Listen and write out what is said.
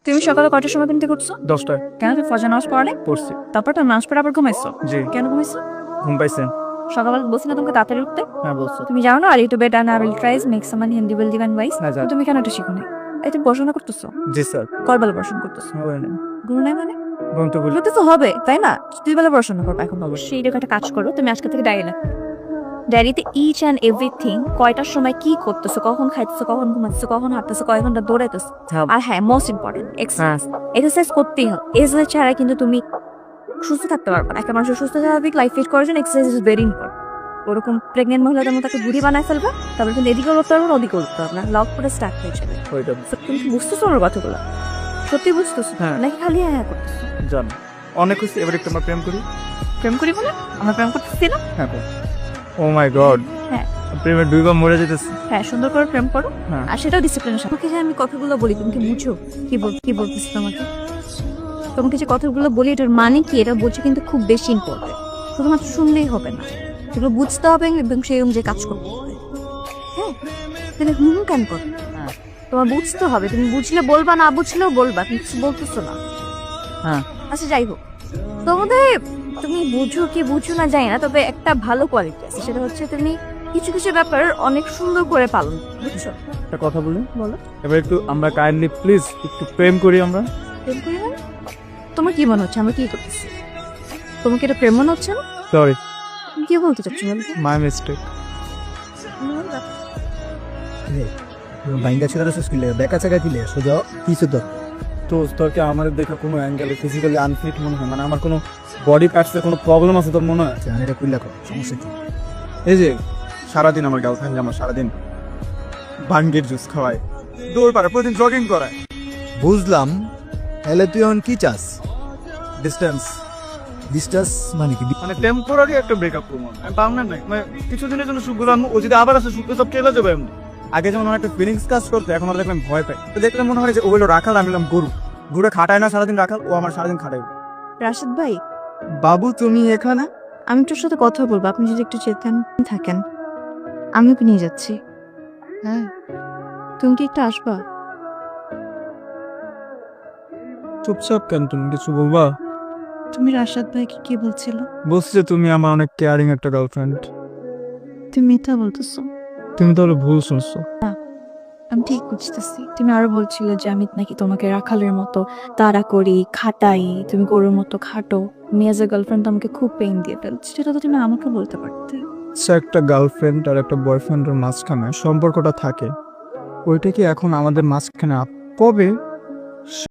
তুমি সকালে কয়টার সময় কিনতে করছো? 10টায় কেন তুমি ফজর নামাজ পড়া নাই? পড়ছি। তারপর তো নামাজ পড়ে আবার ঘুমাইছো? জি। কেন ঘুমাইছো? ঘুম পাইছেন? সকালবেলা বলছি না তোমাকে তাড়াতাড়ি উঠতে? হ্যাঁ বলছো। তুমি জানো না are you to bet and I will try make someone Hindi will divine wise. হ্যাঁ, জানি। তুমি কেন এটা শিখো নাই? এই তুমি পড়াশোনা করতেছো? জি স্যার। কয় বেলা পড়াশোনা করতেছো? গুরু নাই মানে? ঘুম তো বলি। গুরুতে তো হবে তাই না? 2 বেলা পড়াশোনা করবে এখন অবশ্যই। এরকম একটা কাজ করো, তুমি আজকে থেকে ডায়েরি লেখো। ডায়েরিতে ইচ অ্যান্ড এভরিথিং, কয়টার সময় কি করতেছো, কখন খাইতেছো, কখন ঘুমাচ্ছো, কখন হাঁটতেছো, কয় ঘন্টা দৌড়াইতেছো। আর হ্যাঁ, মোস্ট ইম্পর্টেন্ট এক্সারসাইজ। এক্সারসাইজ করতেই হবে। এক্সারসাইজ ছাড়া কিন্তু তুমি সুস্থ থাকতে পারবে না। একটা মানুষের সুস্থ স্বাভাবিক লাইফ লিড করার জন্য এক্সারসাইজ ইজ ভেরি ইম্পর্টেন্ট। ওরকম প্রেগনেন্ট মহিলাদের মতো একটা বুড়ি বানায় ফেলবে, তারপরে কিন্তু এদিকেও করতে পারবে না, ওদিকেও করতে পারবে না, লক করে স্টার্ট হয়ে যাবে। ওইটা So, তুমি কি বুঝতেছো আমার কথাগুলো? সত্যি বুঝতেছো? হ্যাঁ। নাকি খালি হ্যাঁ হ্যাঁ করতেছো? জান অনেক খুশি। এবার একটু আমরা প্রেম করি। প্রেম করি বলে আমরা প্রেম করতেছি না? হ্যাঁ ও মাই গড। হ্যাঁ। প্রেমে দুইবার মরে যেতেছে। হ্যাঁ, সুন্দর করে প্রেম করো। হ্যাঁ। আর সেটাও ডিসিপ্লিনের সাথে। তোমাকে যে আমি কথাগুলো বলি তুমি কি বুঝো? কি বলতেছি তোমাকে? তোমাকে যে কথাগুলো বলি এটার মানে কি এটা বোঝা কিন্তু খুব বেশি ইম্পর্টেন্ট। শুধুমাত্র শুনলেই হবে না, সেগুলো বুঝতে হবে এবং সেই অনুযায়ী কাজ করতে হবে। হ্যাঁ, তাহলে হুম কেন করো? হ্যাঁ। তোমার বুঝতে হবে, তুমি বুঝলে বলবা, না বুঝলেও বলবা, তুমি কিছু বলতেছো না। হ্যাঁ। আচ্ছা যাই হোক, তোমাদের তুমি বুঝো কি বুঝো না জানি না, তবে একটা ভালো কোয়ালিটি আছে, সেটা হচ্ছে তুমি কিছু কিছু ব্যাপার অনেক সুন্দর করে পালন করো, বুঝছো? একটা কথা বলি। বলো। এবার একটু আমরা কাইন্ডলি প্লিজ একটু প্রেম করি আমরা। প্রেম করি মানে? তোমার কি মনে হচ্ছে আমরা কি করতেছি? তোমাকে এটা প্রেম মনে হচ্ছে না? সরি, তুমি কি বলতে চাচ্ছ বলো তো? My mistake. বাইঙ্গা ছিল স্কুলে দেখা চাকা দিলে সোজা কিছু তো তো তোরকে আমাদের দেখে কোনো অ্যাঙ্গেলে ফিজিক্যালি আনফিট মনে হয়? মানে আমার কোনো বডি পার্টসে কোনো প্রবলেম আছে তোর মনে হয়? এটা কুইলা কর সমস্যা কি? এই যে সারাদিন আমার গার্লফ্রেন্ড আমার সারাদিন ভাঙ্গের জুস খাওয়ায়, দৌড় পারে, প্রতিদিন জগিং করায়। বুঝলাম, তাহলে তুই এখন কি চাস? ডিস্টেন্স, ডিস্টান্স মানে কি? মানে টেম্পোরারি একটা ব্রেকআপ করবো আমি পারমানেন্ট নাই। মানে কিছুদিনের জন্য সুখ গুলো ও যদি আবার আসে সুখ সব চলে যাবে এমনি। আগে যেমন আমার একটা ফিলিংস কাজ করতে, এখন আর দেখলাম ভয় পাই। তো দেখলে মনে হয় যে ও হলো রাখাল, আমি হলাম গরু। ঘুরে খাটায় না সারাদিন রাখাল, ও আমার সারাদিন খাটায়। রাশেদ ভাই, বাবু তুমি এখানে? আমি তোর সাথে কথা বলবো, আপনি যদি একটু চেতন থাকেন আমি ওকে নিয়ে যাচ্ছি। হ্যাঁ, তুমি কি একটু আসবা? চুপচাপ কেন, তুমি কিছু বলবা? তুমি রাশেদ ভাইকে কি বলছিল? বলছি যে তুমি আমার অনেক কেয়ারিং একটা গার্লফ্রেন্ড। তুমি মিথ্যা বলতেছো। তুমি তাহলে ভুল শুনছো। আমি ঠিক বুঝতেছি। তুমি আরো বলছিলে যে আমি নাকি তোমাকে রাখালের মতো তাড়া করি, খাটাই, তুমি গরুর মতো খাটো। আমি এজ এ গার্লফ্রেন্ড আমাকে খুব পেইন দিয়ে ফেলছি, সেটা তো তুমি আমাকে বলতে পারতে। আচ্ছা, একটা গার্লফ্রেন্ড আর একটা বয়ফ্রেন্ডের মাঝখানে সম্পর্কটা থাকে, ওইটা কি এখন আমাদের মাঝখানে কবে